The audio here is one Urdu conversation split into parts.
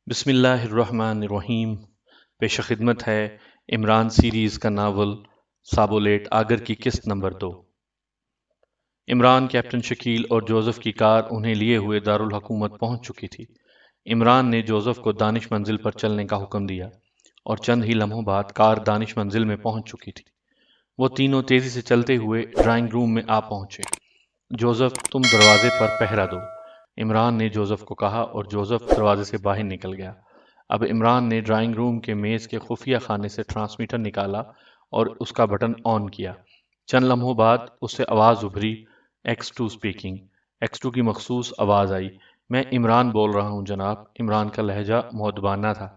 بسم اللہ الرحمن الرحیم۔ پیش خدمت ہے عمران سیریز کا ناول سابولیٹ آگر کی قسط نمبر 2۔ عمران، کیپٹن شکیل اور جوزف کی کار انہیں لیے ہوئے دارالحکومت پہنچ چکی تھی۔ عمران نے جوزف کو دانش منزل پر چلنے کا حکم دیا اور چند ہی لمحوں بعد کار دانش منزل میں پہنچ چکی تھی۔ وہ تینوں تیزی سے چلتے ہوئے ڈرائنگ روم میں آ پہنچے۔ جوزف، تم دروازے پر پہرا دو، عمران نے جوزف کو کہا اور جوزف دروازے سے باہر نکل گیا۔ اب عمران نے ڈرائنگ روم کے میز کے خفیہ خانے سے ٹرانسمیٹر نکالا اور اس کا بٹن آن کیا۔ چند لمحوں بعد اس سے آواز ابھری، X2 اسپیکنگ۔ X2 کی مخصوص آواز آئی، میں عمران بول رہا ہوں جناب۔ عمران کا لہجہ مؤدبانہ تھا۔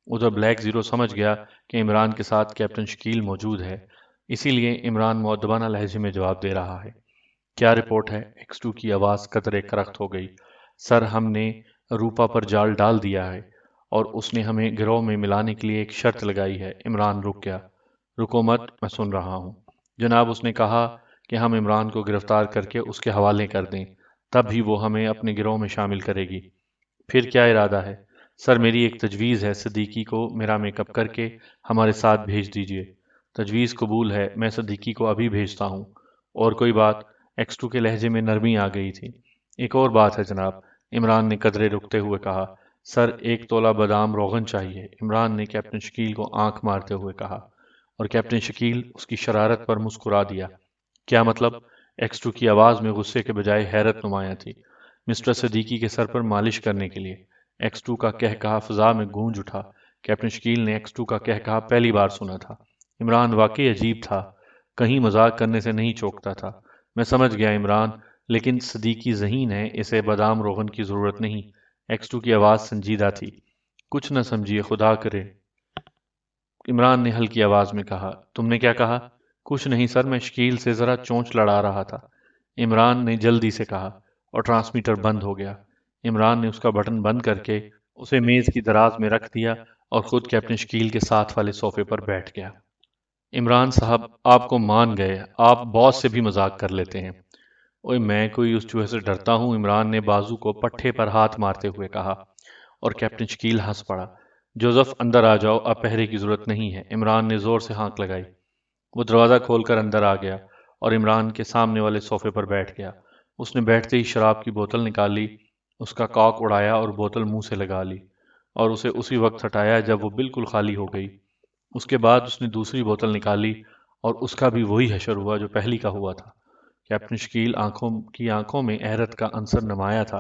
ادھر بلیک زیرو سمجھ گیا کہ عمران کے ساتھ کیپٹن شکیل موجود ہے، اسی لیے عمران مؤدبانہ لہجے میں جواب دے رہا ہے۔ کیا رپورٹ ہے؟ X2 کی آواز قدرے کرخت ہو گئی۔ سر، ہم نے روپا پر جال ڈال دیا ہے اور اس نے ہمیں گروہ میں ملانے کے لیے ایک شرط لگائی ہے۔ عمران رک گیا۔ رکو مت، میں سن رہا ہوں۔ جناب، اس نے کہا کہ ہم عمران کو گرفتار کر کے اس کے حوالے کر دیں، تب ہی وہ ہمیں اپنے گروہ میں شامل کرے گی۔ پھر کیا ارادہ ہے؟ سر، میری ایک تجویز ہے، صدیقی کو میرا میک اپ کر کے ہمارے ساتھ بھیج دیجیے۔ تجویز قبول ہے، میں صدیقی کو ابھی بھیجتا ہوں۔ اور کوئی بات؟ X2 کے لہجے میں نرمی آ گئی تھی۔ ایک اور بات ہے جناب، عمران نے قدرے رکتے ہوئے کہا۔ سر، 1 تولہ بادام روغن چاہیے، عمران نے کیپٹن شکیل کو آنکھ مارتے ہوئے کہا، اور کیپٹن شکیل اس کی شرارت پر مسکرا دیا۔ کیا مطلب؟ X2 کی آواز میں غصے کے بجائے حیرت نمایاں تھی۔ مسٹر صدیقی کے سر پر مالش کرنے کے لیے۔ X2 کا کہکہا فضا میں گونج اٹھا۔ کیپٹن شکیل نے X2 کا کہکہا پہلی بار سنا تھا۔ عمران واقعی عجیب تھا، کہیں مذاق کرنے سے نہیں چوکتا تھا۔ میں سمجھ گیا عمران، لیکن صدیقی ذہین ہے، اسے بادام روغن کی ضرورت نہیں۔ X2 کی آواز سنجیدہ تھی۔ کچھ نہ سمجھیے، خدا کرے، عمران نے ہلکی آواز میں کہا۔ تم نے کیا کہا؟ کچھ نہیں سر، میں شکیل سے ذرا چونچ لڑا رہا تھا، عمران نے جلدی سے کہا، اور ٹرانسمیٹر بند ہو گیا۔ عمران نے اس کا بٹن بند کر کے اسے میز کی دراز میں رکھ دیا اور خود کیپٹن شکیل کے ساتھ والے صوفے پر بیٹھ گیا۔ عمران صاحب، آپ کو مان گئے، آپ باس سے بھی مذاق کر لیتے ہیں۔ اوئے، میں کوئی اس چوہے سے ڈرتا ہوں؟ عمران نے بازو کو پٹھے پر ہاتھ مارتے ہوئے کہا، اور کیپٹن شکیل ہنس پڑا۔ جوزف، اندر آ جاؤ، اب پہرے کی ضرورت نہیں ہے، عمران نے زور سے ہانک لگائی۔ وہ دروازہ کھول کر اندر آ گیا اور عمران کے سامنے والے صوفے پر بیٹھ گیا۔ اس نے بیٹھتے ہی شراب کی بوتل نکالی، اس کا کاک اڑایا اور بوتل منہ سے لگا لی، اور اسے اسی وقت ہٹایا جب وہ بالکل خالی ہو گئی۔ اس کے بعد اس نے دوسری بوتل نکالی اور اس کا بھی وہی حشر ہوا جو پہلی کا ہوا تھا۔ کیپٹن شکیل آنکھوں میں حیرت کا عنصر نمایاں تھا۔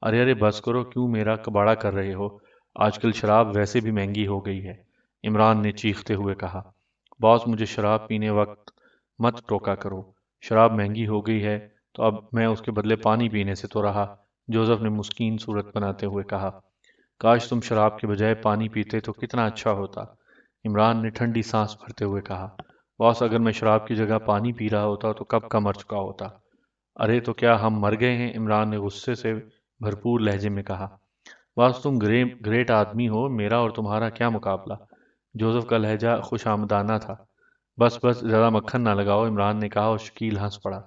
ارے ارے، بس کرو، کیوں میرا کباڑا کر رہے ہو؟ آج کل شراب ویسے بھی مہنگی ہو گئی ہے، عمران نے چیختے ہوئے کہا۔ باس، مجھے شراب پینے وقت مت ٹوکا کرو۔ شراب مہنگی ہو گئی ہے تو اب میں اس کے بدلے پانی پینے سے تو رہا، جوزف نے مسکین صورت بناتے ہوئے کہا۔ کاش تم شراب کے بجائے پانی پیتے تو کتنا اچھا ہوتا، عمران نے ٹھنڈی سانس بھرتے ہوئے کہا۔ باس، اگر میں شراب کی جگہ پانی پی رہا ہوتا تو کب کا مر چکا ہوتا۔ ارے تو کیا ہم مر گئے ہیں؟ عمران نے غصے سے بھرپور لہجے میں کہا۔ باس، تم گریٹ آدمی ہو، میرا اور تمہارا کیا مقابلہ؟ جوزف کا لہجہ خوش آمدانہ تھا۔ بس بس، زیادہ مکھن نہ لگاؤ، عمران نے کہا، اور شکیل ہنس پڑا۔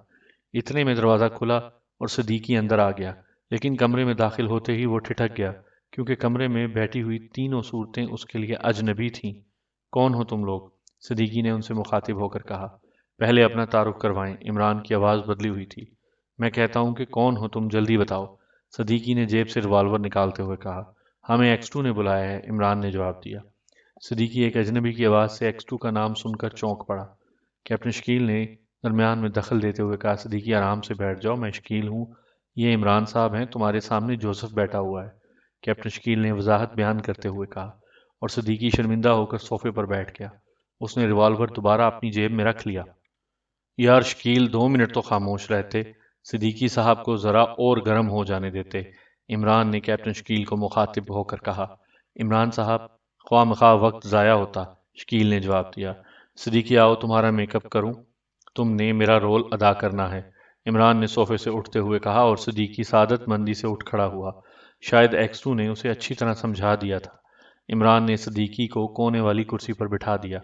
اتنے میں دروازہ کھلا اور صدیقی اندر آ گیا، لیکن کمرے میں داخل ہوتے ہی وہ ٹھٹک گیا، کیونکہ کمرے میں بیٹھی ہوئی تینوں صورتیں اس کے لیے اجنبی تھیں۔ کون ہو تم لوگ؟ صدیقی نے ان سے مخاطب ہو کر کہا۔ پہلے اپنا تعارف کروائیں، عمران کی آواز بدلی ہوئی تھی۔ میں کہتا ہوں کہ کون ہو تم، جلدی بتاؤ، صدیقی نے جیب سے ریوالور نکالتے ہوئے کہا۔ ہمیں X2 نے بلایا ہے، عمران نے جواب دیا۔ صدیقی ایک اجنبی کی آواز سے X2 کا نام سن کر چونک پڑا۔ کیپٹن شکیل نے درمیان میں دخل دیتے ہوئے کہا، صدیقی آرام سے بیٹھ جاؤ، میں شکیل ہوں، یہ عمران صاحب ہیں، تمہارے سامنے جوزف بیٹھا ہوا ہے، کیپٹن شکیل نے وضاحت بیان کرتے ہوئے کہا، اور صدیقی شرمندہ ہو کر صوفے پر بیٹھ گیا۔ اس نے ریوالور دوبارہ اپنی جیب میں رکھ لیا۔ یار شکیل، 2 منٹ تو خاموش رہتے، صدیقی صاحب کو ذرا اور گرم ہو جانے دیتے، عمران نے کیپٹن شکیل کو مخاطب ہو کر کہا۔ عمران صاحب، خواہ مخواہ وقت ضائع ہوتا، شکیل نے جواب دیا۔ صدیقی، آؤ تمہارا میک اپ کروں، تم نے میرا رول ادا کرنا ہے، عمران نے صوفے سے اٹھتے ہوئے کہا، اور صدیقی سعادت مندی سے اٹھ کھڑا ہوا۔ شاید X2 نے اسے اچھی طرح سمجھا دیا تھا۔ عمران نے صدیقی کو کونے والی کرسی پر بٹھا دیا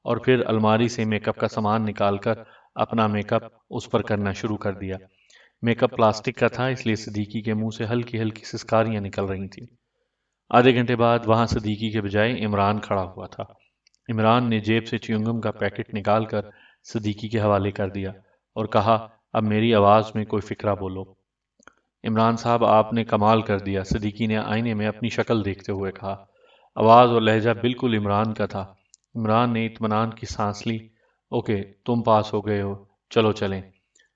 اور پھر الماری سے میک اپ کا سامان نکال کر اپنا میک اپ اس پر کرنا شروع کر دیا۔ میک اپ پلاسٹک کا تھا، اس لیے صدیقی کے منہ سے ہلکی ہلکی سسکاریاں نکل رہی تھیں۔ آدھے گھنٹے بعد وہاں صدیقی کے بجائے عمران کھڑا ہوا تھا۔ عمران نے جیب سے چیونگم کا پیکٹ نکال کر صدیقی کے حوالے کر دیا اور کہا، اب میری آواز میں کوئی فقرہ بولو۔ عمران صاحب آپ نے کمال کر دیا، صدیقی نے آئینے میں اپنی شکل دیکھتے ہوئے کہا۔ آواز اور لہجہ بالکل عمران کا تھا۔ عمران نے اطمینان کی سانس لی۔ اوکے، تم پاس ہو گئے ہو، چلو چلیں۔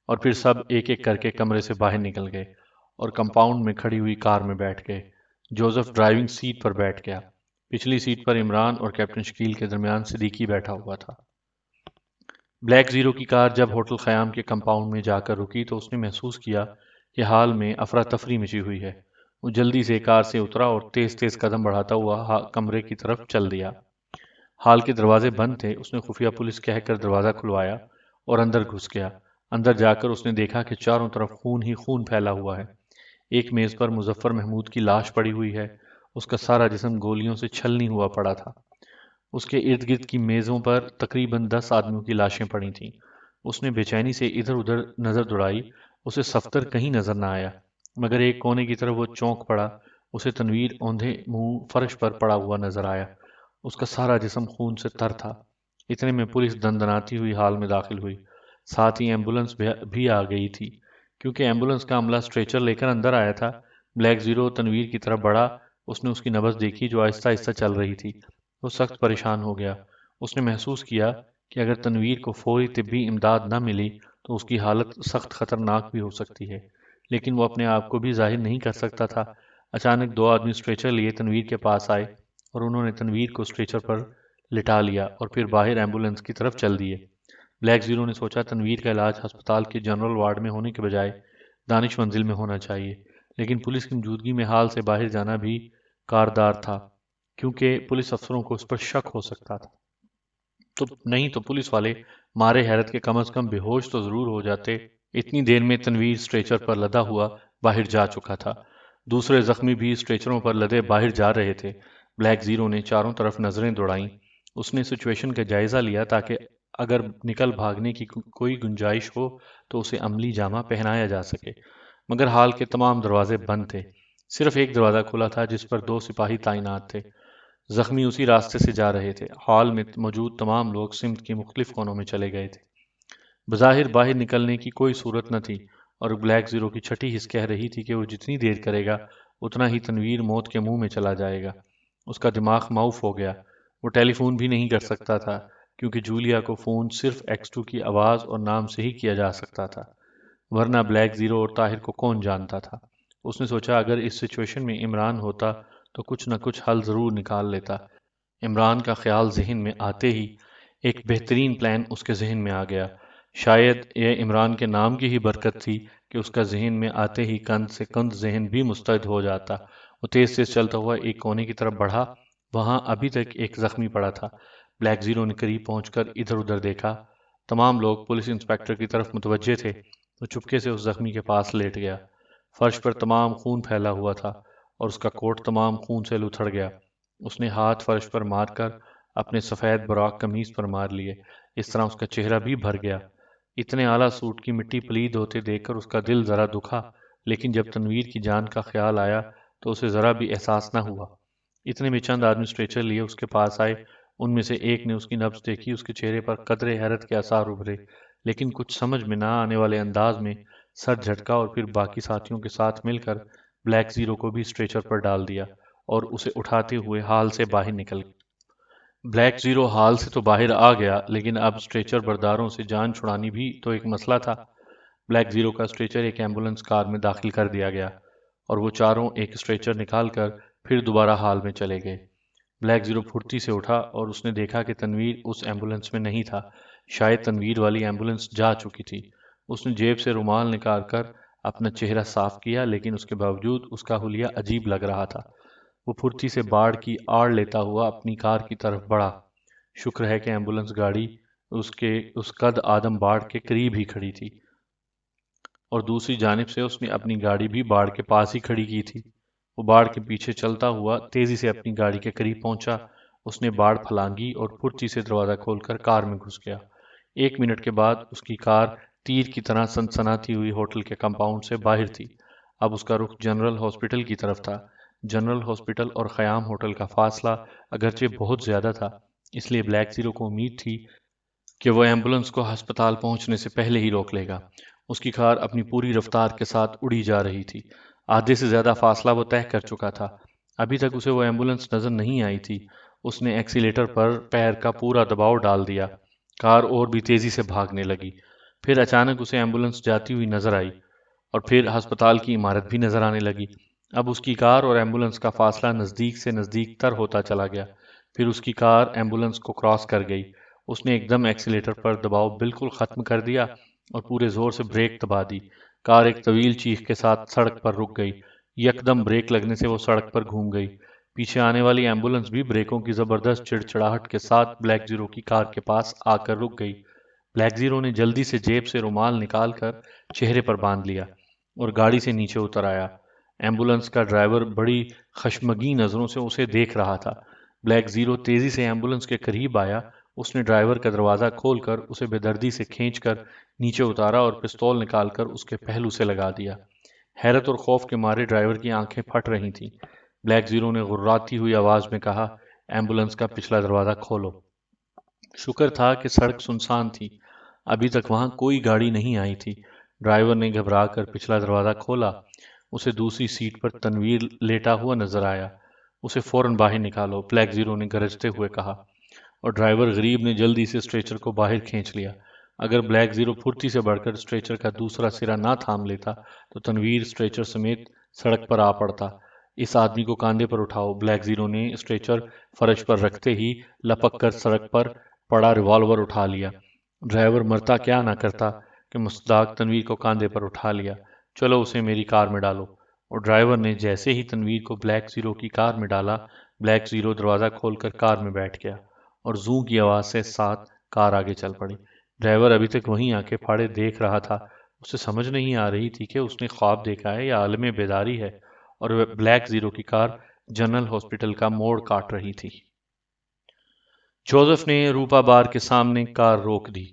اور پھر سب ایک ایک کر کے کمرے سے باہر نکل گئے اور کمپاؤنڈ میں کھڑی ہوئی کار میں بیٹھ گئے۔ جوزف ڈرائیونگ سیٹ پر بیٹھ گیا۔ پچھلی سیٹ پر عمران اور کیپٹن شکیل کے درمیان صدیقی بیٹھا ہوا تھا۔ بلیک زیرو کی کار جب ہوٹل خیام کے کمپاؤنڈ میں جا کر رکی تو اس نے محسوس کیا کہ حال میں افراتفری مچی ہوئی ہے۔ وہ جلدی سے کار سے اترا اور تیز تیز قدم بڑھاتا ہوا کمرے کی طرف چل دیا۔ ہال کے دروازے بند تھے۔ اس نے خفیہ پولیس کہہ کر دروازہ کھلوایا اور اندر گھس گیا۔ اندر جا کر اس نے دیکھا کہ چاروں طرف خون ہی خون پھیلا ہوا ہے۔ ایک میز پر مظفر محمود کی لاش پڑی ہوئی ہے۔ اس کا سارا جسم گولیوں سے چھلنی ہوا پڑا تھا۔ اس کے ارد گرد کی میزوں پر تقریباً 10 آدمیوں کی لاشیں پڑی تھیں۔ اس نے بے چینی سے ادھر ادھر نظر دوڑائی۔ اسے صفدر کہیں نظر نہ آیا، مگر ایک کونے کی طرف وہ چونک پڑا۔ اسے تنویر اوندھے منہ فرش پر پڑا ہوا نظر آیا۔ اس کا سارا جسم خون سے تر تھا۔ اتنے میں پولیس دندناتی ہوئی ہال میں داخل ہوئی۔ ساتھ ہی ایمبولنس بھی آ گئی تھی۔ کیونکہ ایمبولنس کا عملہ اسٹریچر لے کر اندر آیا تھا، بلیک زیرو تنویر کی طرف بڑھا۔ اس نے اس کی نبض دیکھی جو آہستہ آہستہ چل رہی تھی۔ وہ سخت پریشان ہو گیا۔ اس نے محسوس کیا کہ اگر تنویر کو فوری طبی امداد نہ ملی تو اس کی حالت سخت خطرناک بھی ہو سکتی ہے، لیکن وہ اپنے آپ کو بھی ظاہر نہیں کر سکتا تھا۔ اچانک 2 آدمی اسٹریچر لیے تنویر کے پاس آئے اور انہوں نے تنویر کو اسٹریچر پر لٹا لیا اور پھر باہر ایمبولنس کی طرف چل دیے۔ بلیک زیرو نے سوچا تنویر کا علاج ہسپتال کے جنرل وارڈ میں ہونے کے بجائے دانش منزل میں ہونا چاہیے، لیکن پولیس کی موجودگی میں حال سے باہر جانا بھی کاردار تھا، کیونکہ پولیس افسروں کو اس پر شک ہو سکتا تھا۔ نہیں تو پولیس والے مارے حیرت کے کم از کم بے ہوش تو ضرور ہو جاتے۔ اتنی دیر میں تنویر اسٹریچر پر لدا ہوا باہر جا چکا تھا۔ دوسرے زخمی بھی اسٹریچروں پر لدے باہر جا رہے تھے۔ بلیک زیرو نے چاروں طرف نظریں دوڑائیں۔ اس نے سچویشن کا جائزہ لیا تاکہ اگر نکل بھاگنے کی کوئی گنجائش ہو تو اسے عملی جامہ پہنایا جا سکے، مگر ہال کے تمام دروازے بند تھے۔ صرف ایک دروازہ کھلا تھا جس پر 2 سپاہی تعینات تھے۔ زخمی اسی راستے سے جا رہے تھے۔ ہال میں موجود تمام لوگ سمت کے مختلف کونوں میں چلے گئے تھے۔ بظاہر باہر نکلنے کی کوئی صورت نہ تھی اور بلیک زیرو کی چھٹی حس کہہ رہی تھی کہ وہ جتنی دیر کرے گا اتنا ہی تنویر موت کے منہ میں چلا جائے گا۔ اس کا دماغ معوف ہو گیا۔ وہ ٹیلی فون بھی نہیں کر سکتا تھا کیونکہ جولیا کو فون صرف X2 کی آواز اور نام سے ہی کیا جا سکتا تھا، ورنہ بلیک زیرو اور طاہر کو کون جانتا تھا۔ اس نے سوچا اگر اس سچویشن میں عمران ہوتا تو کچھ نہ کچھ حل ضرور نکال لیتا۔ عمران کا خیال ذہن میں آتے ہی ایک بہترین پلان اس کے ذہن میں آ گیا۔ شاید یہ عمران کے نام کی ہی برکت تھی کہ اس کا ذہن میں آتے ہی کند سے کند ذہن بھی مستعد ہو جاتا۔ وہ تیز تیز چلتا ہوا ایک کونے کی طرف بڑھا۔ وہاں ابھی تک ایک زخمی پڑا تھا۔ بلیک زیرو نے قریب پہنچ کر ادھر ادھر دیکھا۔ تمام لوگ پولیس انسپکٹر کی طرف متوجہ تھے۔ وہ چپکے سے اس زخمی کے پاس لیٹ گیا۔ فرش پر تمام خون پھیلا ہوا تھا اور اس کا کوٹ تمام خون سے لتھڑ گیا۔ اس نے ہاتھ فرش پر مار کر اپنے سفید براق قمیض پر مار لیے۔ اس طرح اس کا چہرہ بھی بھر گیا۔ اتنے اعلیٰ سوٹ کی مٹی پلید ہوتے دیکھ کر اس کا دل ذرا دکھا، لیکن جب تنویر کی جان کا خیال آیا تو اسے ذرا بھی احساس نہ ہوا۔ اتنے میں چند آدمی اسٹریچر لیے اس کے پاس آئے۔ ان میں سے ایک نے اس کی نبض دیکھی۔ اس کے چہرے پر قدرے حیرت کے آثار ابھرے، لیکن کچھ سمجھ میں نہ آنے والے انداز میں سر جھٹکا اور پھر باقی ساتھیوں کے ساتھ مل کر بلیک زیرو کو بھی اسٹریچر پر ڈال دیا اور اسے اٹھاتے ہوئے ہال سے باہر نکل گئے۔ بلیک زیرو ہال سے تو باہر آ گیا، لیکن اب اسٹریچر برداروں سے جان چھڑانی بھی تو ایک مسئلہ تھا۔ بلیک زیرو کا اسٹریچر ایک ایمبولنس کار میں داخل کر دیا گیا اور وہ چاروں ایک اسٹریچر نکال کر پھر دوبارہ ہال میں چلے گئے۔ بلیک زیرو پھرتی سے اٹھا اور اس نے دیکھا کہ تنویر اس ایمبولنس میں نہیں تھا۔ شاید تنویر والی ایمبولنس جا چکی تھی۔ اس نے جیب سے رومال نکال کر اپنا چہرہ صاف کیا، لیکن اس کے باوجود اس کا حلیہ عجیب لگ رہا تھا۔ وہ پھرتی سے باڑ کی آڑ لیتا ہوا اپنی کار کی طرف بڑھا۔ شکر ہے کہ ایمبولنس گاڑی اس قد آدم باڑ کے قریب ہی کھڑی تھی اور دوسری جانب سے اس نے اپنی گاڑی بھی باڑ کے پاس ہی کھڑی کی تھی۔ وہ باڑ کے پیچھے چلتا ہوا تیزی سے اپنی گاڑی کے قریب پہنچا۔ اس نے باڑ پھلانگی اور پھرتی سے دروازہ کھول کر کار میں گھس گیا۔ 1 منٹ کے بعد اس کی کار تیر کی طرح سنسناتی ہوئی ہوٹل کے کمپاؤنڈ سے باہر تھی۔ اب اس کا رخ جنرل ہاسپٹل کی طرف تھا۔ جنرل ہاسپٹل اور خیام ہوٹل کا فاصلہ اگرچہ بہت زیادہ تھا، اس لیے بلیک زیرو کو امید تھی کہ وہ ایمبولنس کو ہسپتال پہنچنے سے پہلے ہی روک لے گا۔ اس کی کار اپنی پوری رفتار کے ساتھ اڑی جا رہی تھی۔ آدھے سے زیادہ فاصلہ وہ طے کر چکا تھا۔ ابھی تک اسے وہ ایمبولنس نظر نہیں آئی تھی۔ اس نے ایکسیلیٹر پر پیر کا پورا دباؤ ڈال دیا۔ کار اور بھی تیزی سے بھاگنے لگی۔ پھر اچانک اسے ایمبولنس جاتی ہوئی نظر آئی، اور پھر ہسپتال کی عمارت بھی نظر آنے لگی۔ اب اس کی کار اور ایمبولنس کا فاصلہ نزدیک سے نزدیک تر ہوتا چلا گیا۔ پھر اس کی کار ایمبولنس کو کراس کر گئی۔ اس نے ایک دم ایکسیلیٹر پر دباؤ بالکل ختم کر دیا اور پورے زور سے بریک دبا دی۔ کار ایک طویل چیخ کے ساتھ سڑک پر رک گئی۔ یکدم بریک لگنے سے وہ سڑک پر گھوم گئی۔ پیچھے آنے والی ایمبولنس بھی بریکوں کی زبردست چڑچڑاہٹ کے ساتھ بلیک زیرو کی کار کے پاس آ کر رک گئی۔ بلیک زیرو نے جلدی سے جیب سے رومال نکال کر چہرے پر باندھ لیا اور گاڑی سے نیچے اتر آیا۔ ایمبولنس کا ڈرائیور بڑی خشمگین نظروں سے اسے دیکھ رہا تھا۔ بلیک زیرو تیزی سے ایمبولنس کے قریب آیا۔ اس نے ڈرائیور کا دروازہ کھول کر اسے بے دردی سے کھینچ کر نیچے اتارا اور پستول نکال کر اس کے پہلو سے لگا دیا۔ حیرت اور خوف کے مارے ڈرائیور کی آنکھیں پھٹ رہی تھیں۔ بلیک زیرو نے غراتی ہوئی آواز میں کہا، ایمبولنس کا پچھلا دروازہ کھولو۔ شکر تھا کہ سڑک سنسان تھی، ابھی تک وہاں کوئی گاڑی نہیں آئی تھی۔ ڈرائیور نے گھبرا کر پچھلا دروازہ کھولا۔ اسے دوسری سیٹ پر تنویر لیٹا ہوا نظر آیا۔ اسے فوراً باہر نکالو، بلیک زیرو نے گرجتے ہوئے کہا، اور ڈرائیور غریب نے جلدی سے اسٹریچر کو باہر کھینچ لیا۔ اگر بلیک زیرو پھرتی سے بڑھ کر اسٹریچر کا دوسرا سرا نہ تھام لیتا تو تنویر اسٹریچر سمیت سڑک پر آ پڑتا۔ اس آدمی کو کاندھے پر اٹھاؤ، بلیک زیرو نے اسٹریچر فرش پر رکھتے ہی لپک کر سڑک پر پڑا ریوالور اٹھا لیا۔ ڈرائیور مرتا کیا نہ کرتا کہ مصداق تنویر کو کاندھے پر اٹھا لیا۔ چلو اسے میری کار میں ڈالو۔ اور ڈرائیور نے جیسے ہی تنویر کو بلیک زیرو کی کار میں ڈالا، بلیک زیرو دروازہ کھول کر کار میں بیٹھ گیا اور زوں کی آواز سے ساتھ کار آگے چل پڑی۔ ڈرائیور ابھی تک وہیں آنکھیں پھاڑے دیکھ رہا تھا۔ اسے سمجھ نہیں آ رہی تھی کہ اس نے خواب دیکھا ہے یا عالم بیداری ہے، اور وہ بلیک زیرو کی کار جنرل ہاسپٹل کا موڑ کاٹ رہی تھی۔ جوزف نے روپا بار کے سامنے کار روک دی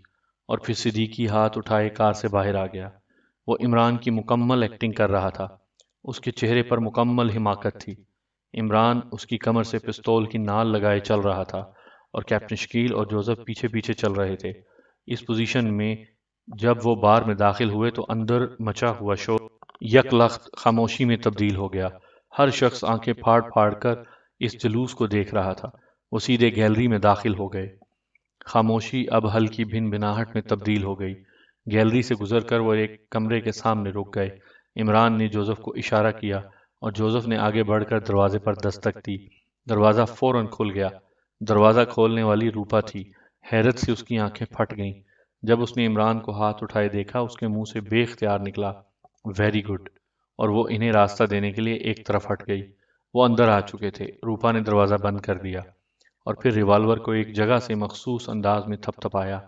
اور پھر صدیقی ہاتھ اٹھائے کار سے باہر آ گیا۔ وہ عمران کی مکمل ایکٹنگ کر رہا تھا۔ اس کے چہرے پر مکمل حماقت تھی۔ عمران اس کی کمر سے پستول کی نال لگائے چل رہا تھا اور کیپٹن شکیل اور جوزف پیچھے پیچھے چل رہے تھے۔ اس پوزیشن میں جب وہ بار میں داخل ہوئے تو اندر مچا ہوا شور یک لخت خاموشی میں تبدیل ہو گیا۔ ہر شخص آنکھیں پھاڑ پھاڑ کر اس جلوس کو دیکھ رہا تھا۔ وہ سیدھے گیلری میں داخل ہو گئے۔ خاموشی اب ہلکی بھن بھناہٹ میں تبدیل ہو گئی۔ گیلری سے گزر کر وہ ایک کمرے کے سامنے رک گئے۔ عمران نے جوزف کو اشارہ کیا اور جوزف نے آگے بڑھ کر دروازے پر دستک دی۔ دروازہ فوراً کھل گیا۔ دروازہ کھولنے والی روپا تھی۔ حیرت سے اس کی آنکھیں پھٹ گئیں۔ جب اس نے عمران کو ہاتھ اٹھائے دیکھا، اس کے منہ سے بے اختیار نکلا، ویری گڈ، اور وہ انہیں راستہ دینے کے لیے ایک طرف ہٹ گئی۔ وہ اندر آ چکے تھے۔ روپا نے دروازہ بند کر دیا اور پھر ریوالور کو ایک جگہ سے مخصوص انداز میں تھپ تھپایا۔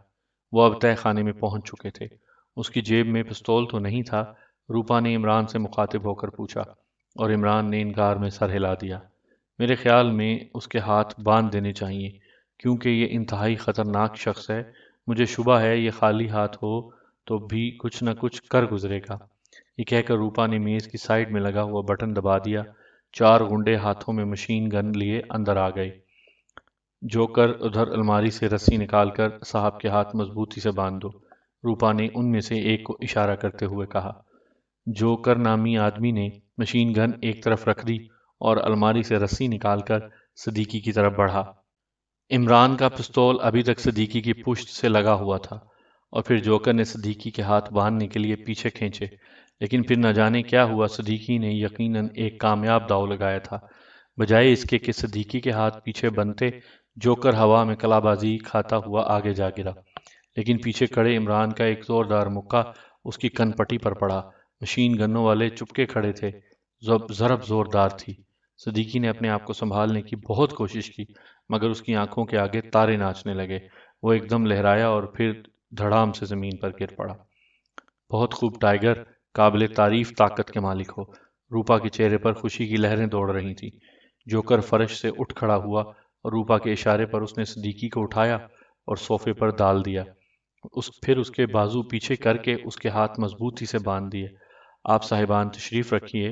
وہ اب تہہ خانے میں پہنچ چکے تھے۔ اس کی جیب میں پستول تو نہیں تھا، روپا نے عمران سے مخاطب ہو کر پوچھا، اور عمران نے انکار میں سر ہلا دیا۔ میرے خیال میں اس کے ہاتھ باندھ دینے چاہیے، کیونکہ یہ انتہائی خطرناک شخص ہے۔ مجھے شبہ ہے یہ خالی ہاتھ ہو تو بھی کچھ نہ کچھ کر گزرے گا۔ یہ کہہ کر روپا نے میز کی سائڈ میں لگا ہوا بٹن دبا دیا۔ 4 غنڈے ہاتھوں میں مشین گن لیے اندر آ گئے۔ جوکر ادھر الماری سے رسی نکال کر صاحب کے ہاتھ مضبوطی سے باندھ دو، روپا نے ان میں سے ایک کو اشارہ کرتے ہوئے کہا۔ جوکر نامی آدمی نے مشین گن ایک طرف رکھ دی اور الماری سے رسی نکال کر صدیقی کی طرف بڑھا۔ عمران کا پستول ابھی تک صدیقی کی پشت سے لگا ہوا تھا، اور پھر جوکر نے صدیقی کے ہاتھ باندھنے کے لیے پیچھے کھینچے، لیکن پھر نہ جانے کیا ہوا، صدیقی نے یقیناً ایک کامیاب داؤ لگایا تھا۔ بجائے اس کے کہ صدیقی کے ہاتھ پیچھے بنتے، جوکر ہوا میں کلا بازی کھاتا ہوا آگے جا گرا، لیکن پیچھے کھڑے عمران کا ایک زوردار مکہ اس کی کن پٹی پر پڑا۔ مشین گنوں والے چپکے کھڑے تھے۔ ضرب زوردار تھی۔ صدیقی نے اپنے آپ کو سنبھالنے کی بہت کوشش کی، مگر اس کی آنکھوں کے آگے تارے ناچنے لگے۔ وہ ایک دم لہرایا اور پھر دھڑام سے زمین پر گر پڑا۔ بہت خوب ٹائیگر، قابل تعریف طاقت کے مالک ہو۔ روپا کے چہرے پر خوشی کی لہریں دوڑ رہی تھیں۔ جوکر فرش سے اٹھ کھڑا ہوا اور روپا کے اشارے پر اس نے صدیقی کو اٹھایا اور صوفے پر ڈال دیا۔ پھر اس کے بازو پیچھے کر کے اس کے ہاتھ مضبوطی سے باندھ دیے۔ آپ صاحبان تشریف رکھیے،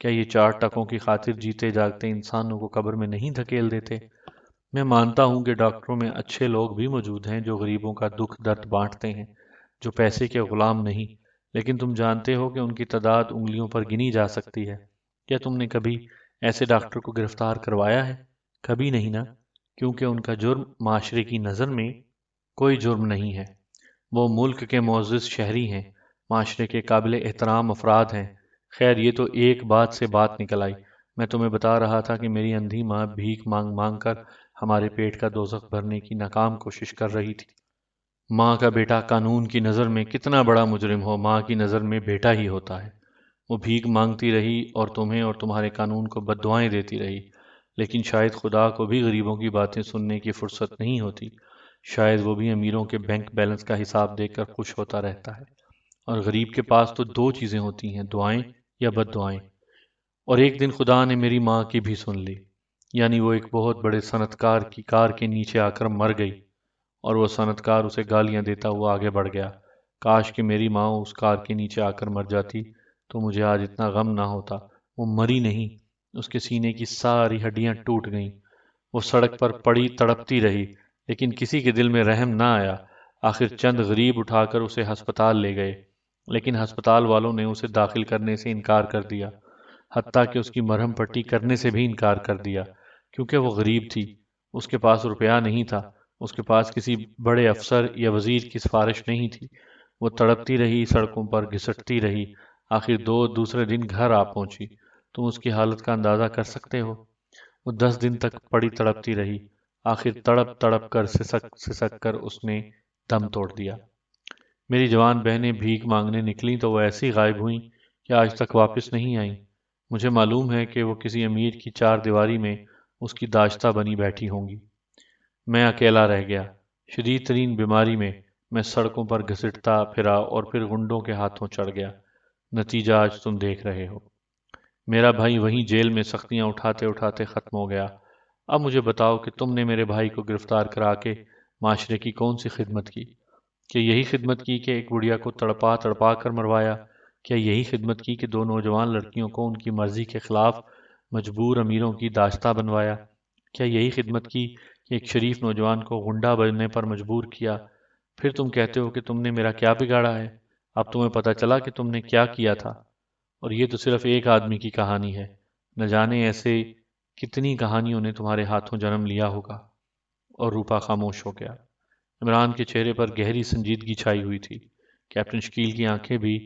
کیا یہ 4 ٹکوں کی خاطر جیتے جاگتے انسانوں کو قبر میں نہیں دھکیل دیتے؟ میں مانتا ہوں کہ ڈاکٹروں میں اچھے لوگ بھی موجود ہیں جو غریبوں کا دکھ درد بانٹتے ہیں، جو پیسے کے غلام نہیں، لیکن تم جانتے ہو کہ ان کی تعداد انگلیوں پر گنی جا سکتی ہے۔ کیا تم نے کبھی ایسے ڈاکٹر کو گرفتار کروایا ہے؟ کبھی نہیں نا، کیونکہ ان کا جرم معاشرے کی نظر میں کوئی جرم نہیں ہے۔ وہ ملک کے معزز شہری ہیں، معاشرے کے قابل احترام افراد ہیں۔ خیر، یہ تو ایک بات سے بات نکل آئی۔ میں تمہیں بتا رہا تھا کہ میری اندھی ماں بھیک مانگ مانگ کر ہمارے پیٹ کا دوزخ بھرنے کی ناکام کوشش کر رہی تھی۔ ماں کا بیٹا قانون کی نظر میں کتنا بڑا مجرم ہو، ماں کی نظر میں بیٹا ہی ہوتا ہے۔ وہ بھیک مانگتی رہی اور تمہیں اور تمہارے قانون کو بددعائیں دیتی رہی، لیکن شاید خدا کو بھی غریبوں کی باتیں سننے کی فرصت نہیں ہوتی۔ شاید وہ بھی امیروں کے بینک بیلنس کا حساب دیکھ کر خوش ہوتا رہتا ہے، اور غریب کے پاس تو 2 چیزیں ہوتی ہیں، دعائیں یا بد دعائیں۔ اور ایک دن خدا نے میری ماں کی بھی سن لی، یعنی وہ ایک بہت بڑے صنعت کار کی کار کے نیچے آ کر مر گئی، اور وہ صنعت کار اسے گالیاں دیتا ہوا آگے بڑھ گیا۔ کاش کہ میری ماں اس کار کے نیچے آ کر مر جاتی تو مجھے آج اتنا غم نہ ہوتا۔ وہ مری نہیں، اس کے سینے کی ساری ہڈیاں ٹوٹ گئیں۔ وہ سڑک پر پڑی تڑپتی رہی، لیکن کسی کے دل میں رحم نہ آیا۔ آخر چند غریب اٹھا کر اسے ہسپتال لے گئے، لیکن ہسپتال والوں نے اسے داخل کرنے سے انکار کر دیا، حتیٰ کہ اس کی مرہم پٹی کرنے سے بھی انکار کر دیا، کیونکہ وہ غریب تھی، اس کے پاس روپیہ نہیں تھا، اس کے پاس کسی بڑے افسر یا وزیر کی سفارش نہیں تھی۔ وہ تڑپتی رہی، سڑکوں پر گھسٹتی رہی، آخر دوسرے دن گھر آ پہنچی۔ تم اس کی حالت کا اندازہ کر سکتے ہو؟ وہ 10 دن تک پڑی تڑپتی رہی، آخر تڑپ تڑپ کر سسک سسک کر اس نے دم توڑ دیا۔ میری جوان بہنیں بھیک مانگنے نکلیں تو وہ ایسی غائب ہوئیں کہ آج تک واپس نہیں آئیں۔ مجھے معلوم ہے کہ وہ کسی امیر کی 4 دیواری میں اس کی داشتہ بنی بیٹھی ہوں گی۔ میں اکیلا رہ گیا، شدید ترین بیماری میں سڑکوں پر گھسٹتا پھرا اور پھر غنڈوں کے ہاتھوں چڑھ گیا۔ نتیجہ آج تم دیکھ رہے ہو۔ میرا بھائی وہیں جیل میں سختیاں اٹھاتے اٹھاتے ختم ہو گیا۔ اب مجھے بتاؤ کہ تم نے میرے بھائی کو گرفتار کرا کے معاشرے کی کون سی خدمت کی؟ کہ یہی خدمت کی کہ ایک بڑھیا کو تڑپا تڑپا کر مروایا؟ کیا یہی خدمت کی کہ 2 نوجوان لڑکیوں کو ان کی مرضی کے خلاف مجبور امیروں کی داشتہ بنوایا؟ کیا یہی خدمت کی کہ ایک شریف نوجوان کو غنڈہ بننے پر مجبور کیا؟ پھر تم کہتے ہو کہ تم نے میرا کیا بگاڑا ہے؟ اب تمہیں پتہ چلا کہ تم نے کیا کیا تھا، اور یہ تو صرف ایک آدمی کی کہانی ہے، نہ جانے ایسے کتنی کہانیوں نے تمہارے ہاتھوں جنم لیا ہوگا۔ اور روپا خاموش ہو گیا۔ عمران کے چہرے پر گہری سنجیدگی چھائی ہوئی تھی۔ کیپٹن شکیل کی آنکھیں بھی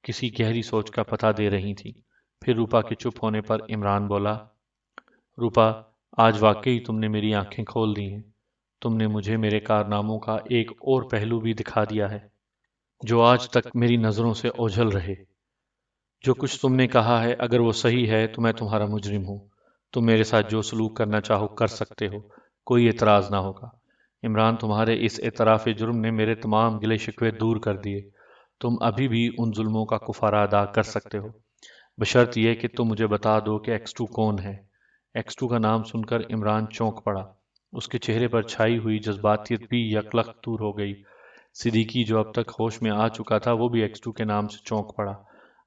کسی گہری سوچ کا پتہ دے رہی تھیں۔ پھر روپا کے چپ ہونے پر عمران بولا، روپا، آج واقعی تم نے میری آنکھیں کھول دی ہیں۔ تم نے مجھے میرے کارناموں کا ایک اور پہلو بھی دکھا دیا ہے، جو آج تک میری نظروں سے اوجھل رہے۔ جو کچھ تم نے کہا ہے، اگر وہ صحیح ہے تو میں تمہارا مجرم ہوں۔ تم میرے ساتھ جو سلوک کرنا چاہو کر سکتے ہو، کوئی اعتراض نہ ہوگا۔ عمران، تمہارے اس اعتراف جرم نے میرے تمام گلے شکوے دور کر دیے۔ تم ابھی بھی ان ظلموں کا کفارہ ادا کر سکتے ہو، بشرط یہ کہ تم مجھے بتا دو کہ ایکس 2 کون ہے۔ ایکس 2 کا نام سن کر عمران چونک پڑا، اس کے چہرے پر چھائی ہوئی جذباتیت بھی یکلخت دور ہو گئی۔ صدیقی جو اب تک ہوش میں آ چکا تھا، وہ بھی ایکس 2 کے نام سے چونک پڑا۔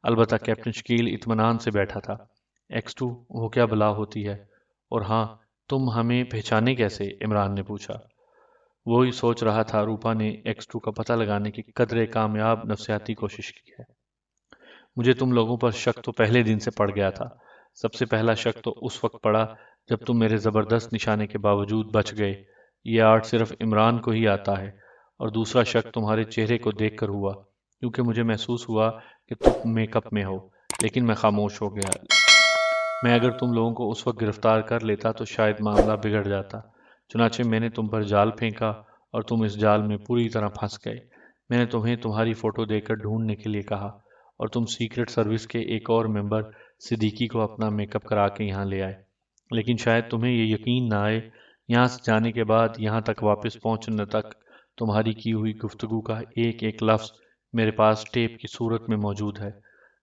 البتہ کیپٹن شکیل اطمینان سے بیٹھا تھا۔ ایکس 2 وہ کیا بلا ہوتی ہے؟ اور ہاں، تم ہمیں پہچانے کیسے؟ عمران نے پوچھا۔ وہی سوچ رہا تھا، روپا نے ایکس 2 کا پتہ لگانے کی قدرے کامیاب نفسیاتی کوشش کی ہے۔ مجھے تم لوگوں پر شک تو پہلے دن سے پڑ گیا تھا۔ سب سے پہلا شک تو اس وقت پڑا جب تم میرے زبردست نشانے کے باوجود بچ گئے۔ یہ آرٹ صرف عمران کو ہی آتا ہے۔ اور دوسرا شک تمہارے چہرے کو دیکھ کر ہوا، کیونکہ مجھے محسوس ہوا کہ تم میک اپ میں ہو، لیکن میں خاموش ہو گیا۔ میں اگر تم لوگوں کو اس وقت گرفتار کر لیتا تو شاید معاملہ بگڑ جاتا۔ چنانچہ میں نے تم پر جال پھینکا اور تم اس جال میں پوری طرح پھنس گئے۔ میں نے تمہیں تمہاری فوٹو دے کر ڈھونڈنے کے لیے کہا، اور تم سیکرٹ سروس کے ایک اور ممبر صدیقی کو اپنا میک اپ کرا کے یہاں لے آئے۔ لیکن شاید تمہیں یہ یقین نہ آئے، یہاں سے جانے کے بعد یہاں تک واپس پہنچنے تک تمہاری کی ہوئی گفتگو کا ایک ایک لفظ میرے پاس ٹیپ کی صورت میں موجود ہے۔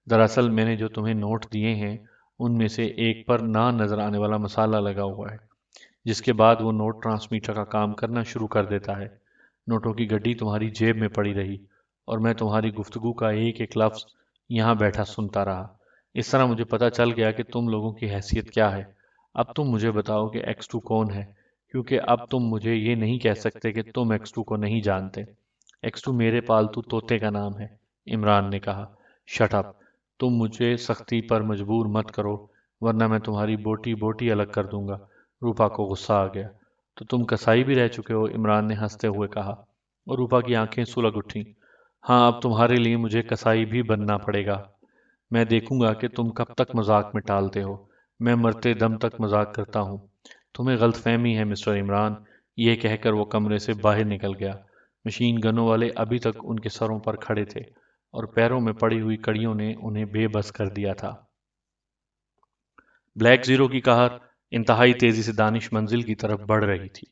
دراصل میں نے جو تمہیں نوٹ دیے ہیں، ان میں سے ایک پر نہ نظر آنے والا مسالہ لگا ہوا ہے، جس کے بعد وہ نوٹ ٹرانسمیٹر کا کام کرنا شروع کر دیتا ہے۔ نوٹوں کی گڈی تمہاری جیب میں پڑی رہی، اور میں تمہاری گفتگو کا ایک ایک لفظ یہاں بیٹھا سنتا رہا۔ اس طرح مجھے پتہ چل گیا کہ تم لوگوں کی حیثیت کیا ہے۔ اب تم مجھے بتاؤ کہ X2 کون ہے، کیونکہ اب تم مجھے یہ نہیں کہہ سکتے کہ تم X2 کو نہیں جانتے۔ X2 میرے پالتو طوطے کا نام ہے، عمران نے کہا۔ شٹ اپ، تم مجھے سختی پر مجبور مت کرو ورنہ میں تمہاری بوٹی بوٹی الگ کر دوں گا۔ روپا کو غصہ آ گیا۔ تو تم کسائی بھی رہ چکے ہو، عمران نے ہنستے ہوئے کہا، اور روپا کی آنکھیں سلگ اٹھیں۔ ہاں، اب تمہارے لیے مجھے کسائی بھی بننا پڑے گا۔ میں دیکھوں گا کہ تم کب تک مذاق میں ٹالتے ہو۔ میں مرتے دم تک مذاق کرتا ہوں۔ تمہیں غلط فہمی ہے مسٹر عمران، یہ کہہ کر وہ کمرے سے باہر نکل گیا۔ مشین گنوں والے ابھی تک ان کے سروں پر کھڑے تھے اور پیروں میں پڑی ہوئی کڑیوں نے انہیں بے بس کر دیا تھا۔ بلیک زیرو کی کار انتہائی تیزی سے دانش منزل کی طرف بڑھ رہی تھی۔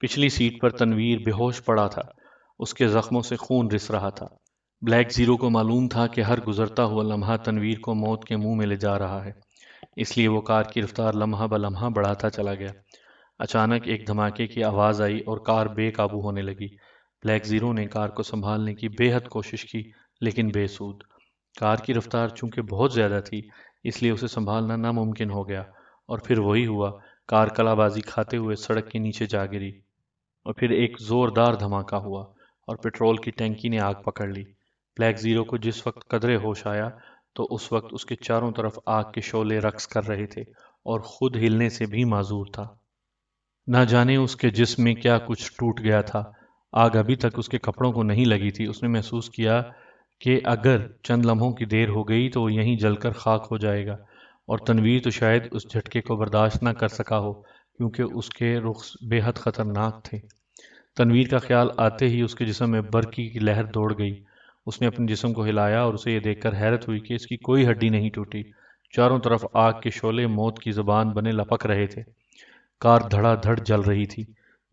پچھلی سیٹ پر تنویر بے ہوش پڑا تھا، اس کے زخموں سے خون رس رہا تھا۔ بلیک زیرو کو معلوم تھا کہ ہر گزرتا ہوا لمحہ تنویر کو موت کے منہ میں لے جا رہا ہے، اس لیے وہ کار کی رفتار لمحہ بلمحہ بڑھاتا چلا گیا۔ اچانک ایک دھماکے کی آواز آئی اور کار بے قابو ہونے لگی۔ بلیک زیرو نے کار کو سنبھالنے کی بے حد کوشش کی، لیکن بے سود۔ کار کی رفتار چونکہ بہت زیادہ تھی، اس لیے اسے سنبھالنا ناممکن ہو گیا، اور پھر وہی ہوا، کار کلا بازی کھاتے ہوئے سڑک کے نیچے جا گری، اور پھر ایک زوردار دھماکہ ہوا اور پٹرول کی ٹینکی نے آگ پکڑ لی۔ بلیک زیرو کو جس وقت قدرے ہوش آیا تو اس وقت اس کے چاروں طرف آگ کے شعلے رقص کر رہے تھے اور خود ہلنے سے بھی معذور تھا۔ نہ جانے اس کے جسم میں کیا کچھ ٹوٹ گیا تھا۔ آگ ابھی تک اس کے کپڑوں کو نہیں لگی تھی۔ اس نے محسوس کیا کہ اگر چند لمحوں کی دیر ہو گئی تو وہ یہیں جل کر خاک ہو جائے گا، اور تنویر تو شاید اس جھٹکے کو برداشت نہ کر سکا ہو، کیونکہ اس کے رخ بے حد خطرناک تھے۔ تنویر کا خیال آتے ہی اس کے جسم میں برقی کی لہر دوڑ گئی۔ اس نے اپنے جسم کو ہلایا اور اسے یہ دیکھ کر حیرت ہوئی کہ اس کی کوئی ہڈی نہیں ٹوٹی۔ چاروں طرف آگ کے شعلے موت کی زبان بنے لپک رہے تھے۔ کار دھڑا دھڑ جل رہی تھی۔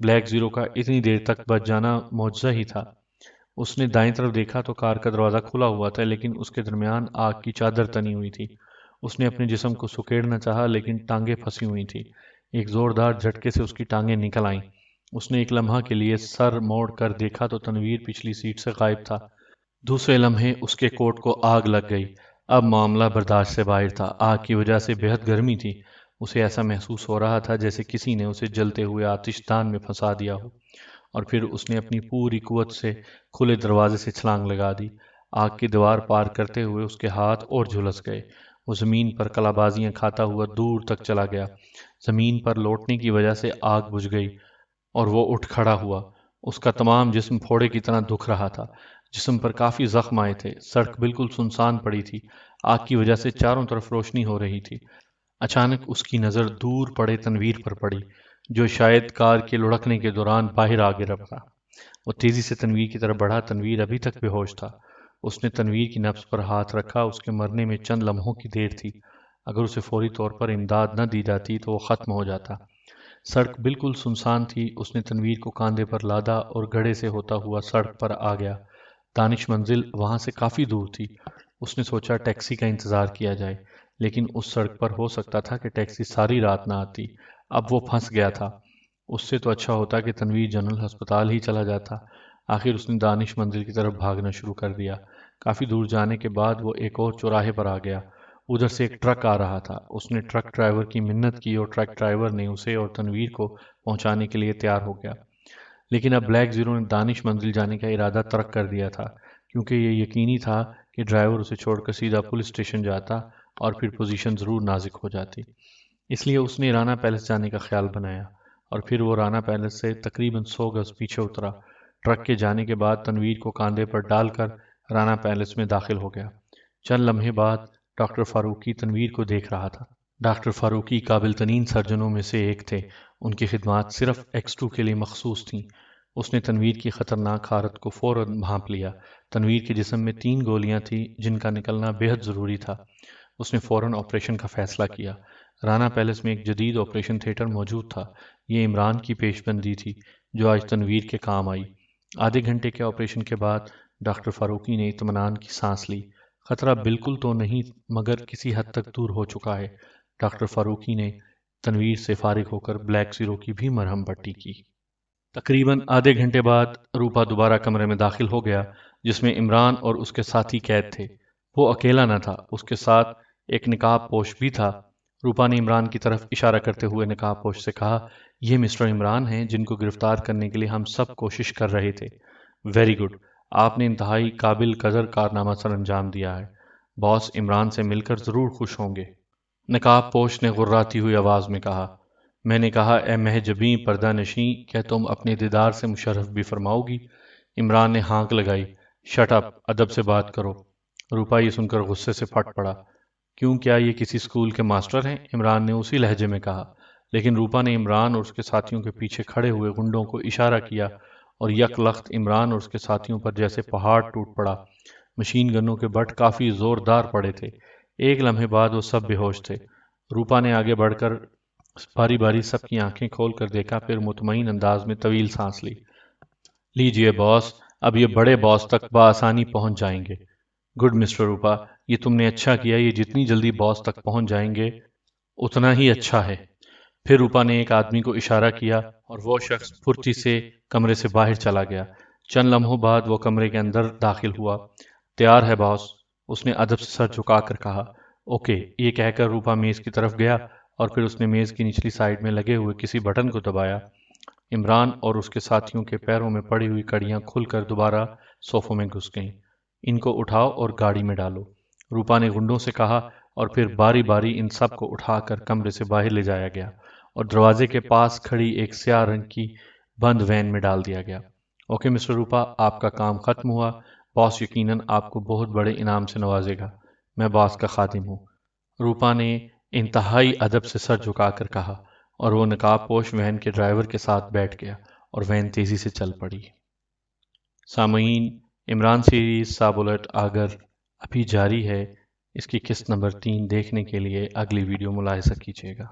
بلیک زیرو کا اتنی دیر تک بچ جانا معجزہ ہی تھا۔ اس نے دائیں طرف دیکھا تو کار کا دروازہ کھلا ہوا تھا، لیکن اس کے درمیان آگ کی چادر تنی ہوئی تھی۔ اس نے اپنے جسم کو سکیڑنا چاہا، لیکن ٹانگیں پھنسی ہوئی تھیں۔ ایک زوردار جھٹکے سے اس کی ٹانگیں نکل آئیں۔ اس نے ایک لمحہ کے لیے سر موڑ کر دیکھا تو تنویر پچھلی سیٹ سے غائب تھا۔ دوسرے لمحے اس کے کوٹ کو آگ لگ گئی۔ اب معاملہ برداشت سے باہر تھا۔ آگ کی وجہ سے بے حد گرمی تھی۔ اسے ایسا محسوس ہو رہا تھا جیسے کسی نے اسے جلتے ہوئے آتش دان میں پھنسا دیا ہو، اور پھر اس نے اپنی پوری قوت سے کھلے دروازے سے چھلانگ لگا دی۔ آگ کی دیوار پار کرتے ہوئے اس کے ہاتھ اور جھلس گئے۔ وہ زمین پر کلا بازیاں کھاتا ہوا دور تک چلا گیا۔ زمین پر لوٹنے کی وجہ سے آگ بجھ گئی اور وہ اٹھ کھڑا ہوا۔ اس کا تمام جسم پھوڑے کی طرح دکھ رہا تھا۔ جسم پر کافی زخم آئے تھے۔ سڑک بالکل سنسان پڑی تھی۔ آگ کی وجہ سے چاروں طرف روشنی ہو رہی تھی۔ اچانک اس کی نظر دور پڑے تنویر پر پڑی، جو شاید کار کے لڑکنے کے دوران باہر آ گر رہا۔ وہ تیزی سے تنویر کی طرف بڑھا۔ تنویر ابھی تک بے ہوش تھا۔ اس نے تنویر کی نبض پر ہاتھ رکھا۔ اس کے مرنے میں چند لمحوں کی دیر تھی۔ اگر اسے فوری طور پر امداد نہ دی جاتی تو وہ ختم ہو جاتا۔ سڑک بالکل سنسان تھی۔ اس نے تنویر کو کاندھے پر لادا اور گڑھے سے ہوتا ہوا سڑک پر آ گیا۔ دانش منزل وہاں سے کافی دور تھی۔ اس نے سوچا ٹیکسی کا انتظار کیا جائے، لیکن اس سڑک پر ہو سکتا تھا کہ ٹیکسی ساری رات نہ آتی۔ اب وہ پھنس گیا تھا۔ اس سے تو اچھا ہوتا کہ تنویر جنرل ہسپتال ہی چلا جاتا۔ آخر اس نے دانش منزل کی طرف بھاگنا شروع کر دیا۔ کافی دور جانے کے بعد وہ ایک اور چوراہے پر آ گیا۔ ادھر سے ایک ٹرک آ رہا تھا۔ اس نے ٹرک ڈرائیور کی منت کی اور ٹرک ڈرائیور نے اسے اور تنویر کو پہنچانے کے لیے تیار ہو گیا۔ لیکن اب بلیک زیرو نے دانش منزل جانے کا ارادہ ترک کر دیا تھا، کیونکہ یہ یقینی تھا کہ ڈرائیور اسے چھوڑ کر سیدھا پولیس اسٹیشن جاتا اور پھر پوزیشن ضرور نازک ہو جاتی۔ اس لیے اس نے رانا پیلس جانے کا خیال بنایا، اور پھر وہ رانا پیلس سے تقریباً 100 گز پیچھے اترا۔ ٹرک کے جانے کے بعد تنویر کو کاندھے پر ڈال کر رانا پیلس میں داخل ہو گیا۔ چند لمحے بعد ڈاکٹر فاروقی تنویر کو دیکھ رہا تھا۔ ڈاکٹر فاروقی قابل ترین سرجنوں میں سے ایک تھے۔ ان کی خدمات صرف X2 کے لیے مخصوص تھیں۔ اس نے تنویر کی خطرناک حالت کو فوراً بھانپ لیا۔ تنویر کے جسم میں 3 گولیاں تھیں جن کا نکلنا بے حد ضروری تھا۔ اس نے فوراً آپریشن کا فیصلہ کیا۔ رانا پیلس میں ایک جدید آپریشن تھیٹر موجود تھا۔ یہ عمران کی پیش بندی تھی جو آج تنویر کے کام آئی۔ آدھے گھنٹے کے آپریشن کے بعد ڈاکٹر فاروقی نے اطمینان کی سانس لی۔ خطرہ بالکل تو نہیں، مگر کسی حد تک دور ہو چکا ہے۔ ڈاکٹر فاروقی نے تنویر سے فارغ ہو کر بلیک زیرو کی بھی مرہم پٹی کی۔ تقریباً آدھے گھنٹے بعد روپا دوبارہ کمرے میں داخل ہو گیا، جس میں عمران اور اس کے ساتھی قید تھے۔ وہ اکیلا نہ تھا، اس کے ساتھ ایک نقاب پوش بھی تھا۔ روپا نے عمران کی طرف اشارہ کرتے ہوئے نقاب پوش سے کہا، یہ مسٹر عمران ہیں جن کو گرفتار کرنے کے لیے ہم سب کوشش کر رہے تھے۔ ویری گڈ، آپ نے انتہائی قابل قدر کارنامہ سر انجام دیا ہے۔ باس عمران سے مل کر ضرور خوش ہوں گے۔ نقاب پوش نے غراتی ہوئی آواز میں کہا، میں نے کہا اے محجبیں پردہ نشیں، کیا تم اپنے دیدار سے مشرف بھی فرماؤ گی؟ عمران نے ہانک لگائی، شٹ اپ، ادب سے بات کرو۔ روپا یہ سن کر غصے سے پھٹ پڑا۔ کیوں، کیا یہ کسی اسکول کے ماسٹر ہیں؟ عمران نے اسی لہجے میں کہا، لیکن روپا نے عمران اور اس کے ساتھیوں کے پیچھے کھڑے ہوئے گنڈوں کو اشارہ کیا اور یک لخت عمران اور اس کے ساتھیوں پر جیسے پہاڑ ٹوٹ پڑا۔ مشین گنوں کے بٹ کافی زوردار پڑے تھے۔ ایک لمحے بعد وہ سب بے ہوش تھے۔ روپا نے آگے بڑھ کر باری باری سب کی آنکھیں کھول کر دیکھا، پھر مطمئن انداز میں طویل سانس لی۔ لیجئے باس، اب یہ بڑے باس تک بآسانی پہنچ جائیں گے۔ گڈ مسٹر روپا، یہ تم نے اچھا کیا، یہ جتنی جلدی باس تک پہنچ جائیں گے اتنا ہی اچھا ہے۔ پھر روپا نے ایک آدمی کو اشارہ کیا اور وہ شخص پھرتی سے کمرے سے باہر چلا گیا۔ چند لمحوں بعد وہ کمرے کے اندر داخل ہوا۔ تیار ہے باس، اس نے ادب سے سر جھکا کر کہا۔ اوکے، یہ کہہ کر روپا میز کی طرف گیا اور پھر اس نے میز کی نچلی سائڈ میں لگے ہوئے کسی بٹن کو دبایا۔ عمران اور اس کے ساتھیوں کے پیروں میں پڑی ہوئی کڑیاں کھل کر دوبارہ صوفوں میں گھس گئیں۔ ان کو اٹھاؤ اور گاڑی میں ڈالو، روپا نے گنڈوں سے کہا، اور پھر باری باری ان سب کو اٹھا کر کمرے سے باہر لے جایا گیا اور دروازے کے پاس کھڑی ایک سیاہ رنگ کی بند وین میں ڈال دیا گیا۔ اوکے مسٹر روپا، آپ کا کام ختم ہوا۔ باس یقیناً آپ کو بہت بڑے انعام سے نوازے گا۔ میں باس کا خادم ہوں، روپا نے انتہائی ادب سے سر جھکا کر کہا، اور وہ نقاب پوش وین کے ڈرائیور کے ساتھ بیٹھ گیا اور وین تیزی سے چل پڑی۔ سامعین، عمران سیریز سابولیٹ آگر ابھی جاری ہے۔ اس کی قسط نمبر 3 دیکھنے کے لیے اگلی ویڈیو ملاحظہ کیجیے گا۔